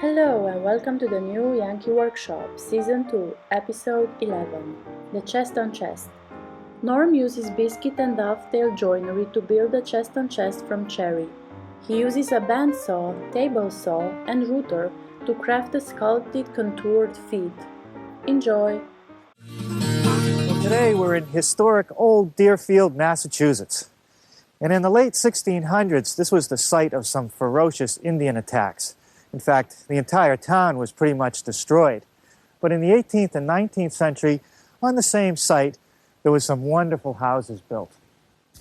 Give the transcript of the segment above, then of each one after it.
Hello and welcome to the new Yankee workshop, Season 2, Episode 11, the chest on chest. Norm uses biscuit and dovetail joinery to build a chest on chest from cherry. He uses a bandsaw, table saw, and router to craft a sculpted contoured feet. Enjoy! Well, today we're in historic Old Deerfield, Massachusetts. And in the late 1600s, this was the site of some ferocious Indian attacks. In fact, the entire town was pretty much destroyed. But in the 18th and 19th century, on the same site, there was some wonderful houses built.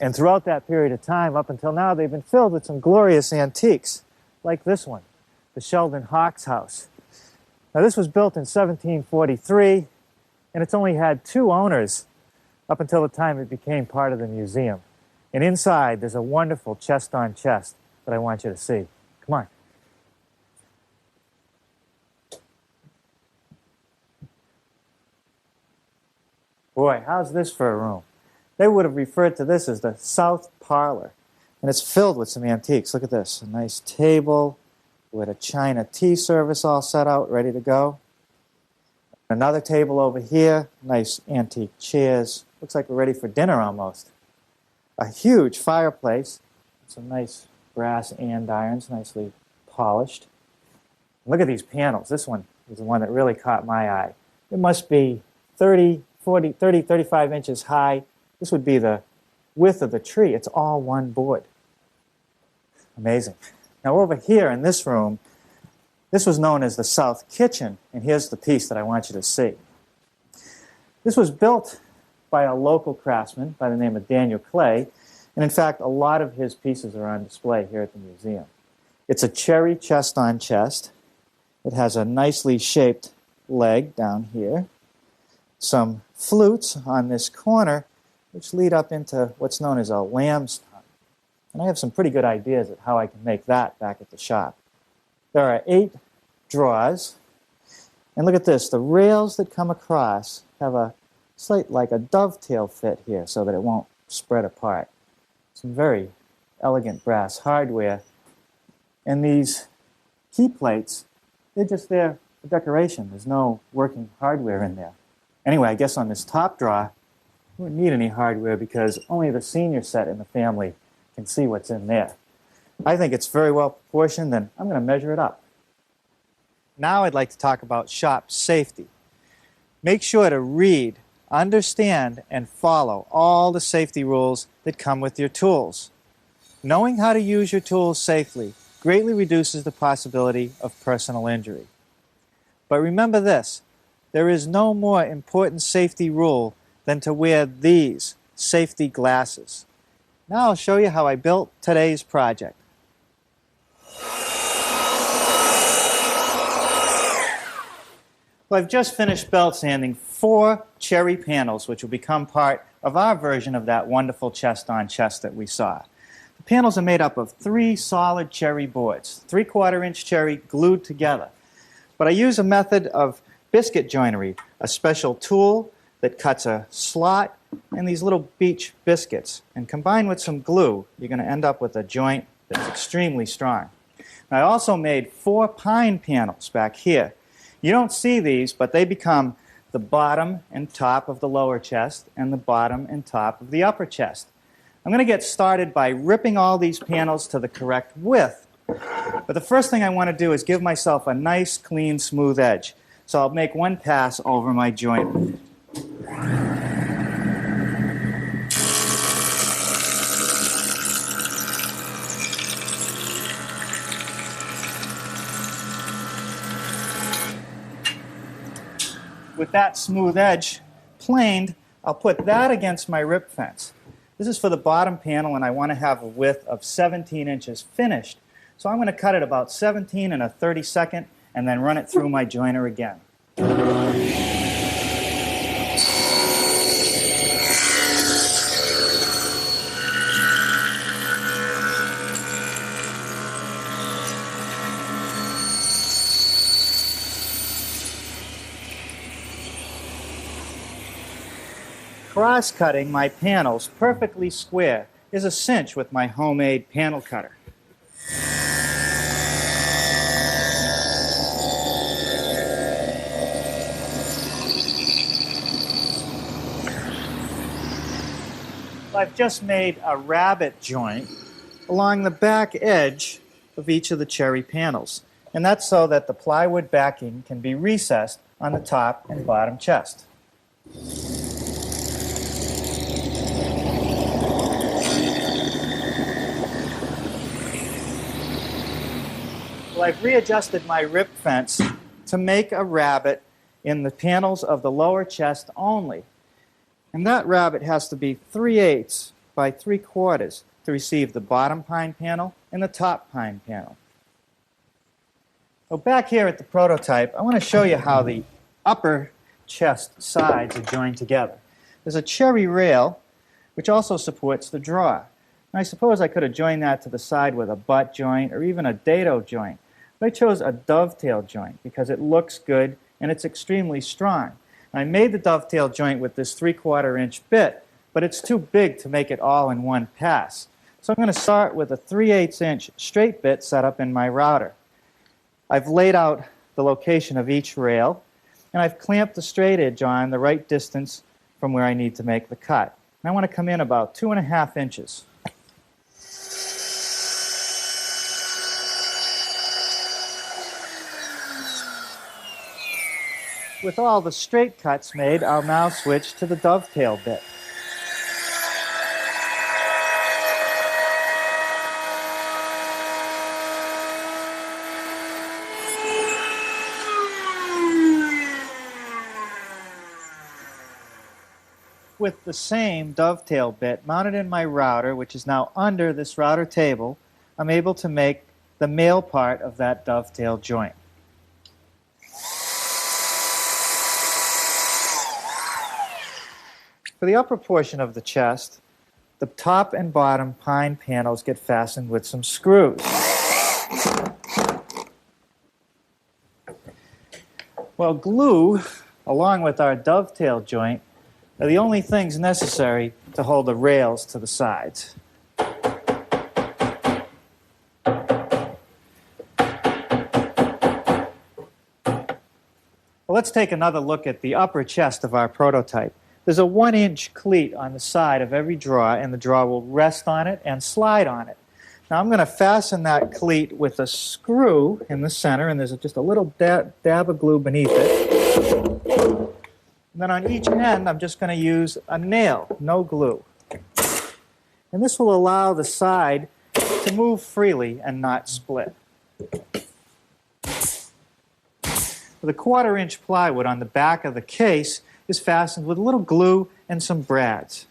And throughout that period of time, up until now, they've been filled with some glorious antiques, like this one, the Sheldon Hawks house. Now, this was built in 1743, and it's only had 2 owners up until the time it became part of the museum. And inside, there's a wonderful chest on chest that I want you to see. Come on. Boy, how's this for a room? They would have referred to this as the South Parlor. And it's filled with some antiques. Look at this. A nice table with a China tea service all set out, ready to go. Another table over here. Nice antique chairs. Looks like we're ready for dinner almost. A huge fireplace. Some nice brass andirons, nicely polished. Look at these panels. This one is the one that really caught my eye. It must be 35 inches high. This would be the width of the tree. It's all one board. Amazing. Now over here in this room, this was known as the South Kitchen, and here's the piece that I want you to see. This was built by a local craftsman by the name of Daniel Clay, and in fact a lot of his pieces are on display here at the museum. It's a cherry chest on chest. It has a nicely shaped leg down here, some flutes on this corner which lead up into what's known as a lamb's tongue. And I have some pretty good ideas of how I can make that back at the shop. There are 8 drawers, and look at this, the rails that come across have a slight like a dovetail fit here so that it won't spread apart. Some very elegant brass hardware, and these key plates, they're just there for decoration. There's no working hardware in there. Anyway, I guess on this top drawer, we wouldn't need any hardware because only the senior set in the family can see what's in there. I think it's very well proportioned, and I'm going to measure it up. Now I'd like to talk about shop safety. Make sure to read, understand, and follow all the safety rules that come with your tools. Knowing how to use your tools safely greatly reduces the possibility of personal injury. But remember this, there is no more important safety rule than to wear these safety glasses. Now I'll show you how I built today's project. Well, I've just finished belt sanding 4 cherry panels, which will become part of our version of that wonderful chest on chest that we saw. The panels are made up of 3 solid cherry boards, 3/4 inch cherry glued together. But I use a method of biscuit joinery, a special tool that cuts a slot and these little beach biscuits. And combined with some glue, you're going to end up with a joint that's extremely strong. And I also made 4 pine panels back here. You don't see these, but they become the bottom and top of the lower chest and the bottom and top of the upper chest. I'm going to get started by ripping all these panels to the correct width. But the first thing I want to do is give myself a nice, clean, smooth edge. So I'll make one pass over my joint. With that smooth edge planed, I'll put that against my rip fence. This is for the bottom panel, and I want to have a width of 17 inches finished. So I'm going to cut it about 17 1/32 and then run it through my joiner again. Cross-cutting my panels perfectly square is a cinch with my homemade panel cutter. I've just made a rabbet joint along the back edge of each of the cherry panels. And that's so that the plywood backing can be recessed on the top and bottom chest. Well, I've readjusted my rip fence to make a rabbet in the panels of the lower chest only. And that rabbet has to be 3/8 by 3/4 to receive the bottom pine panel and the top pine panel. So back here at the prototype, I want to show you how the upper chest sides are joined together. There's a cherry rail, which also supports the drawer. And I suppose I could have joined that to the side with a butt joint or even a dado joint. But I chose a dovetail joint because it looks good and it's extremely strong. And I made the dovetail joint with this 3/4 inch bit, but it's too big to make it all in one pass. So I'm going to start with a 3/8 inch straight bit set up in my router. I've laid out the location of each rail, and I've clamped the straight edge on the right distance from where I need to make the cut. And I want to come in about 2.5 inches. With all the straight cuts made, I'll now switch to the dovetail bit. With the same dovetail bit mounted in my router, which is now under this router table, I'm able to make the male part of that dovetail joint. For the upper portion of the chest, the top and bottom pine panels get fastened with some screws. Well, glue, along with our dovetail joint, are the only things necessary to hold the rails to the sides. Well, let's take another look at the upper chest of our prototype. There's a 1-inch cleat on the side of every drawer, and the drawer will rest on it and slide on it. Now I'm going to fasten that cleat with a screw in the center, and there's just a little dab of glue beneath it. And then on each end, I'm just going to use a nail, no glue. And this will allow the side to move freely and not split. The 1/4 inch plywood on the back of the case is fastened with a little glue and some brads.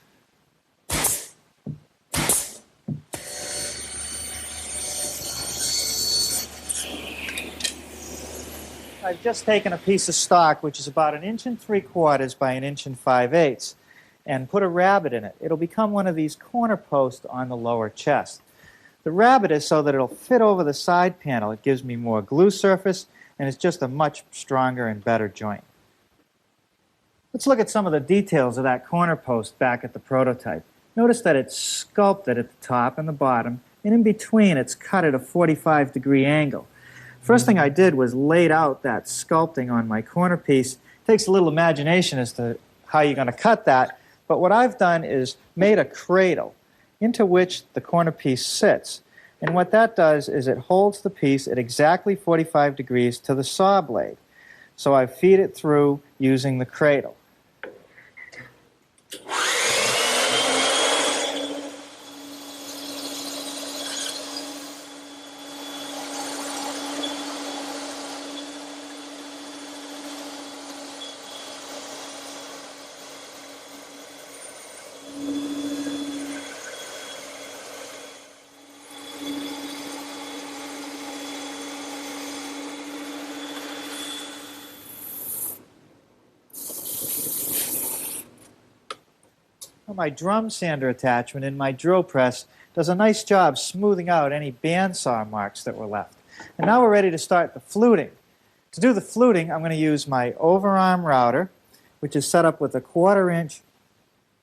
I've just taken a piece of stock, which is about 1 3/4 inches by 1 5/8 inches, and put a rabbet in it. It'll become one of these corner posts on the lower chest. The rabbet is so that it'll fit over the side panel. It gives me more glue surface, and it's just a much stronger and better joint. Let's look at some of the details of that corner post back at the prototype. Notice that it's sculpted at the top and the bottom, and in between it's cut at a 45-degree angle. First thing I did was laid out that sculpting on my corner piece. It takes a little imagination as to how you're going to cut that, but what I've done is made a cradle into which the corner piece sits. And what that does is it holds the piece at exactly 45 degrees to the saw blade. So I feed it through using the cradle. My drum sander attachment in my drill press does a nice job smoothing out any bandsaw marks that were left. And now we're ready to start the fluting. To do the fluting, I'm going to use my overarm router, which is set up with a 1/4 inch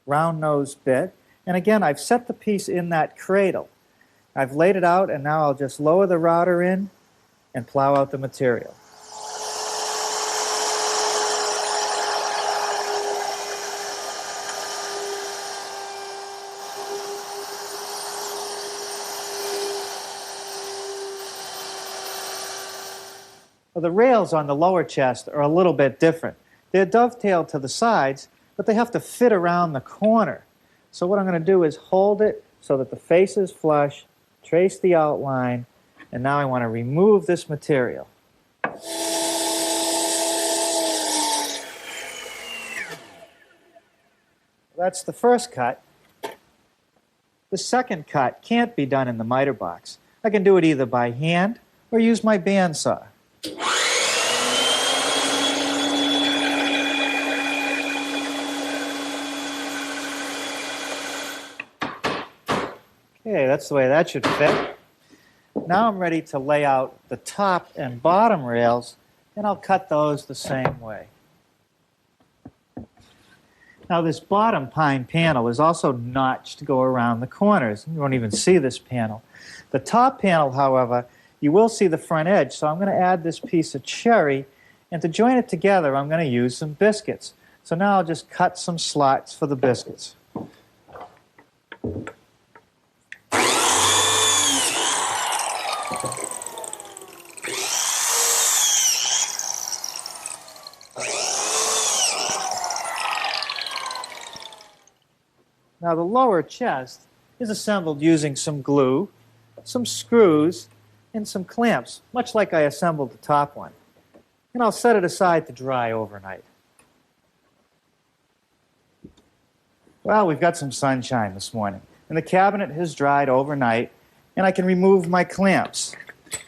round nose bit. And again, I've set the piece in that cradle. I've laid it out, and now I'll just lower the router in and plow out the material. Well, the rails on the lower chest are a little bit different. They're dovetailed to the sides, but they have to fit around the corner. So what I'm going to do is hold it so that the face is flush, trace the outline, and now I want to remove this material. That's the first cut. The second cut can't be done in the miter box. I can do it either by hand or use my bandsaw. Okay, that's the way that should fit. Now I'm ready to lay out the top and bottom rails, and I'll cut those the same way. Now this bottom pine panel is also notched to go around the corners. You won't even see this panel. The top panel, however, you will see the front edge, so I'm going to add this piece of cherry, and to join it together I'm going to use some biscuits. So now I'll just cut some slots for the biscuits. Now the lower chest is assembled using some glue, some screws, and some clamps, much like I assembled the top one. And I'll set it aside to dry overnight. Well, we've got some sunshine this morning, and the cabinet has dried overnight, and I can remove my clamps.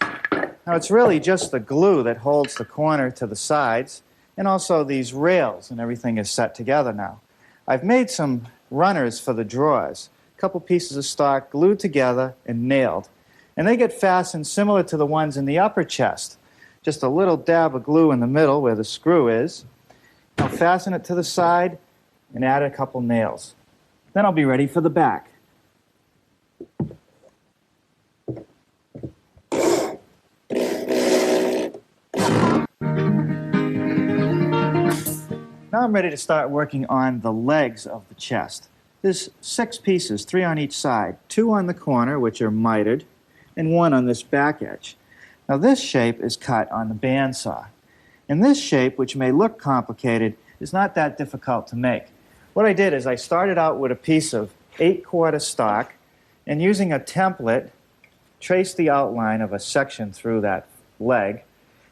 Now it's really just the glue that holds the corner to the sides, and also these rails, and everything is set together now. I've made some runners for the drawers, a couple pieces of stock glued together and nailed, and they get fastened similar to the ones in the upper chest. Just a little dab of glue in the middle where the screw is. I'll fasten it to the side and add a couple nails. Then I'll be ready for the back. Now I'm ready to start working on the legs of the chest. There's 6 pieces, 3 on each side, 2 on the corner, which are mitered, and 1 on this back edge. Now this shape is cut on the bandsaw. And this shape, which may look complicated, is not that difficult to make. What I did is I started out with a piece of 8/4 stock, and using a template, traced the outline of a section through that leg.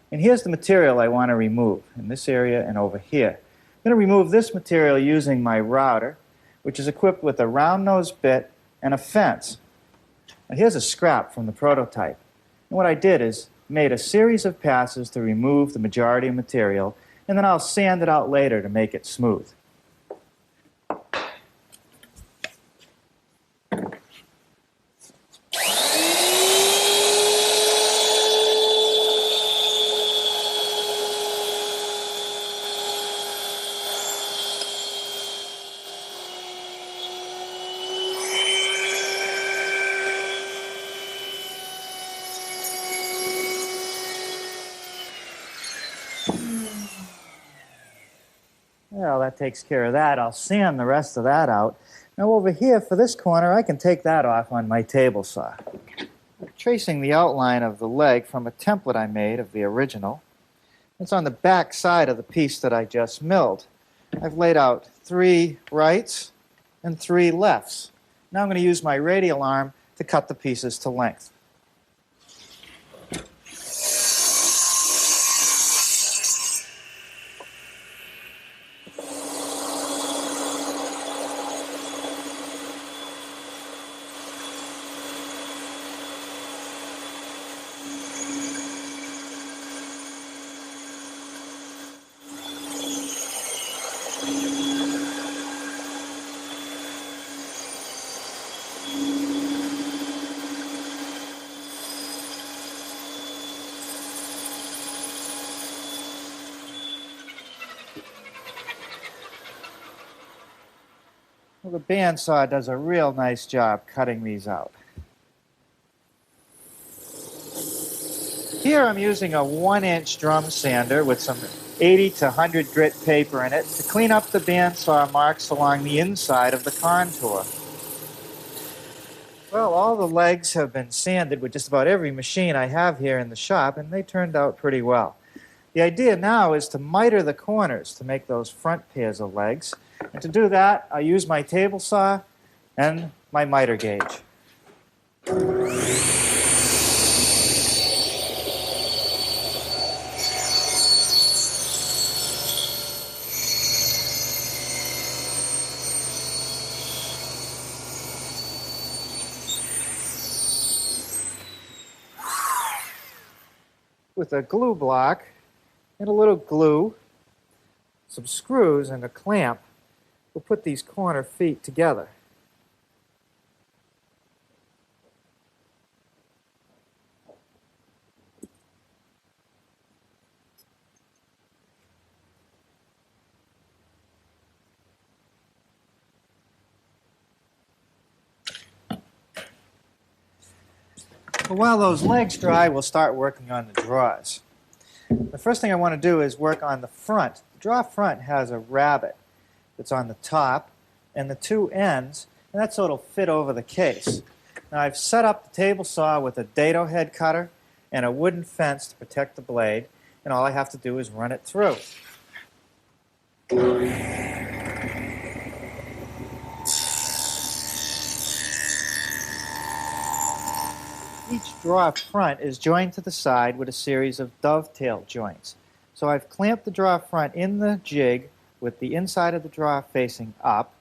And here's the material I want to remove, in this area and over here. I'm going to remove this material using my router, which is equipped with a round nose bit and a fence. And here's a scrap from the prototype. And what I did is made a series of passes to remove the majority of material, and then I'll sand it out later to make it smooth. Well, that takes care of that. I'll sand the rest of that out. Now over here for this corner, I can take that off on my table saw. I'm tracing the outline of the leg from a template I made of the original. It's on the back side of the piece that I just milled. I've laid out 3 rights and 3 lefts. Now I'm going to use my radial arm to cut the pieces to length. Well, the bandsaw does a real nice job cutting these out. Here I'm using a 1-inch drum sander with some 80 to 100 grit paper in it to clean up the bandsaw marks along the inside of the contour. Well, all the legs have been sanded with just about every machine I have here in the shop, and they turned out pretty well. The idea now is to miter the corners to make those front pairs of legs. And to do that, I use my table saw and my miter gauge. With a glue block and a little glue, some screws and a clamp, we'll put these corner feet together. But while those legs dry, we'll start working on the drawers. The first thing I want to do is work on the front. The drawer front has a rabbet that's on the top and the two ends, and that's so it'll fit over the case. Now I've set up the table saw with a dado head cutter and a wooden fence to protect the blade, and all I have to do is run it through. Each drawer front is joined to the side with a series of dovetail joints. So I've clamped the drawer front in the jig with the inside of the drawer facing up,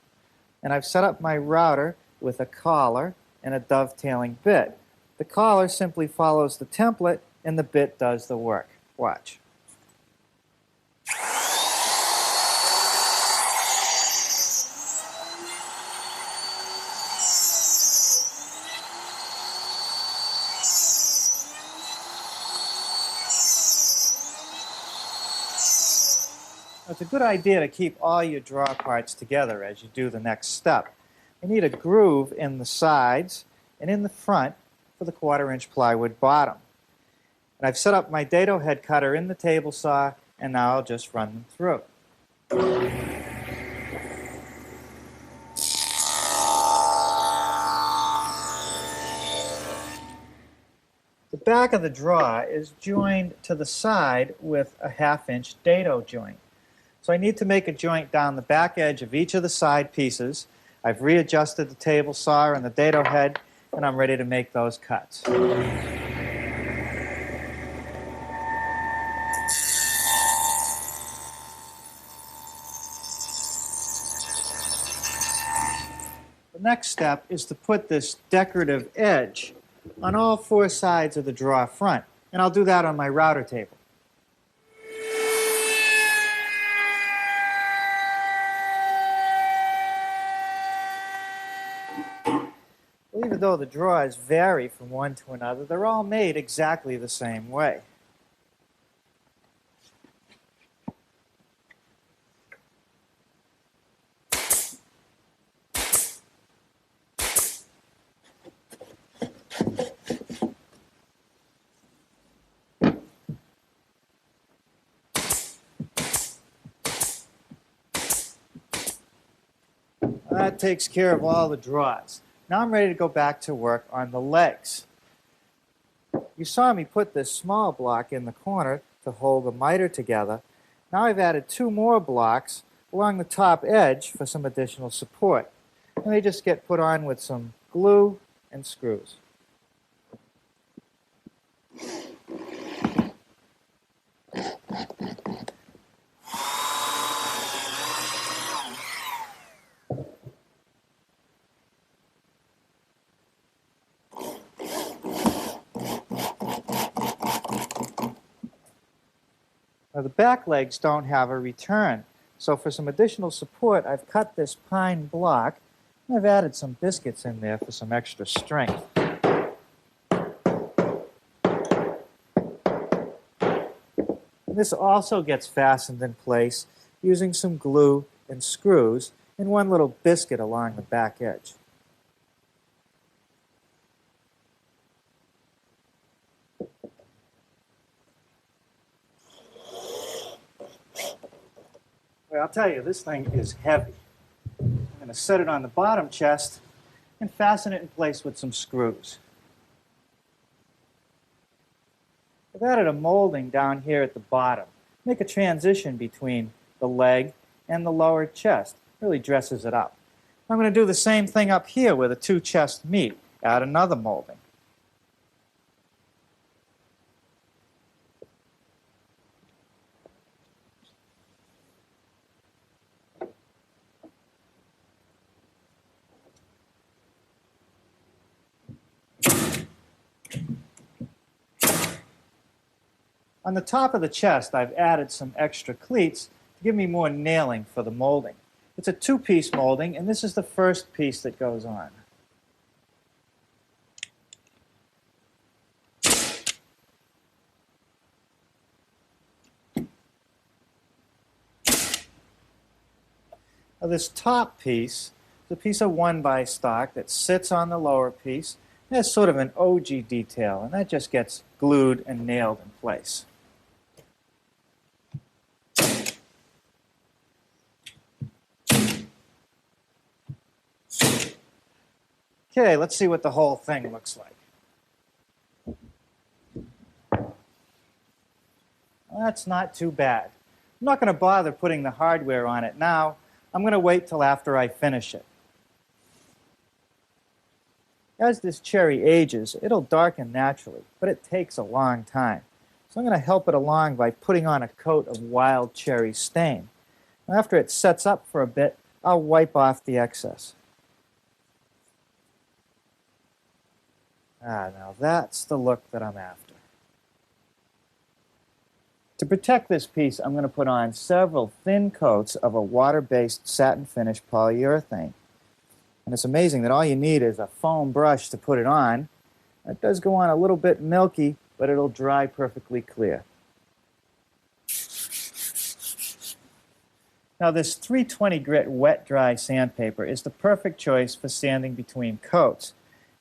and I've set up my router with a collar and a dovetailing bit. The collar simply follows the template and the bit does the work. Watch. It's a good idea to keep all your drawer parts together as you do the next step. You need a groove in the sides and in the front for the 1/4-inch plywood bottom. And I've set up my dado head cutter in the table saw, and now I'll just run them through. The back of the drawer is joined to the side with a 1/2-inch dado joint. So I need to make a joint down the back edge of each of the side pieces. I've readjusted the table saw and the dado head, and I'm ready to make those cuts. The next step is to put this decorative edge on all 4 sides of the drawer front, and I'll do that on my router table. Well, even though the drawers vary from one to another, they're all made exactly the same way. That takes care of all the drawers. Now I'm ready to go back to work on the legs. You saw me put this small block in the corner to hold the miter together. Now I've added 2 more blocks along the top edge for some additional support. And they just get put on with some glue and screws. Now the back legs don't have a return, so for some additional support I've cut this pine block and I've added some biscuits in there for some extra strength. This also gets fastened in place using some glue and screws and one little biscuit along the back edge. Well, I'll tell you, this thing is heavy. I'm going to set it on the bottom chest and fasten it in place with some screws. I've added a molding down here at the bottom. make a transition between the leg and the lower chest. Really dresses it up. I'm going to do the same thing up here where the two chests meet. Add another molding. On the top of the chest, I've added some extra cleats to give me more nailing for the molding. It's a two-piece molding, and this is the first piece that goes on. Now this top piece is a piece of 1x stock that sits on the lower piece. It has sort of an OG detail, and that just gets glued and nailed in place. Okay, let's see what the whole thing looks like. Well, that's not too bad. I'm not going to bother putting the hardware on it now. I'm going to wait till after I finish it. As this cherry ages, it'll darken naturally, but it takes a long time. So I'm going to help it along by putting on a coat of wild cherry stain. Now, after it sets up for a bit, I'll wipe off the excess. Now that's the look that I'm after. To protect this piece, I'm going to put on several thin coats of a water-based satin finish polyurethane. And it's amazing that all you need is a foam brush to put it on. It does go on a little bit milky, but it'll dry perfectly clear. Now this 320 grit wet dry sandpaper is the perfect choice for sanding between coats.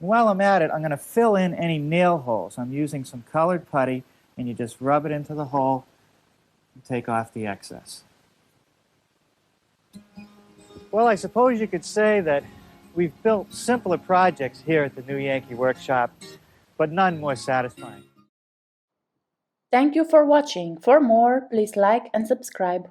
And while I'm at it, I'm going to fill in any nail holes. I'm using some colored putty, and you just rub it into the hole and take off the excess. Well, I suppose you could say that we've built simpler projects here at the new Yankee workshop, but none more satisfying. Thank you for watching. For more, please like and subscribe.